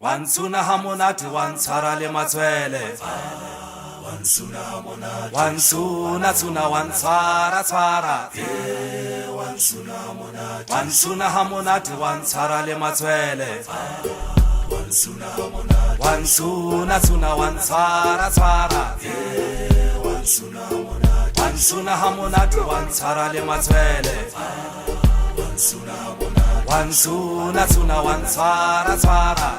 Wansuna hamonate wansara le matswele Wansuna tuna wansara tsara Wansuna hamonate wansara le matswele Wansuna tuna wansara tsara Wansuna hamonate wansara le matswele Wansuna tuna wansara tsara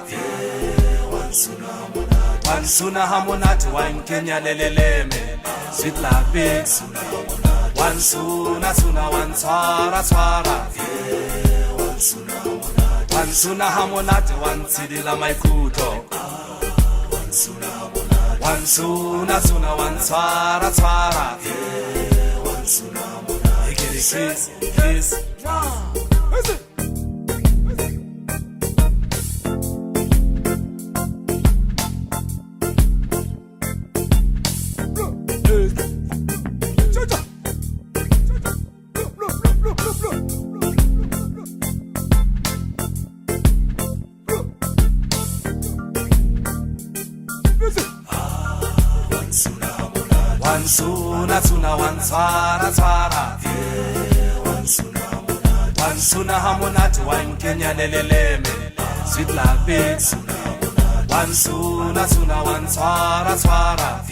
Wansuna hamonate wankenya leleleme Sweet like pigs Wansuna tuna wansara tsara Wansuna hamonate wansidila maikutlo Wansuna tuna wansara tsara Kiss, kiss Wansuna tuna wansara tsara Wansuna hamonate wankenya leleleme Sweet like pigs Wansuna tuna wansara tsara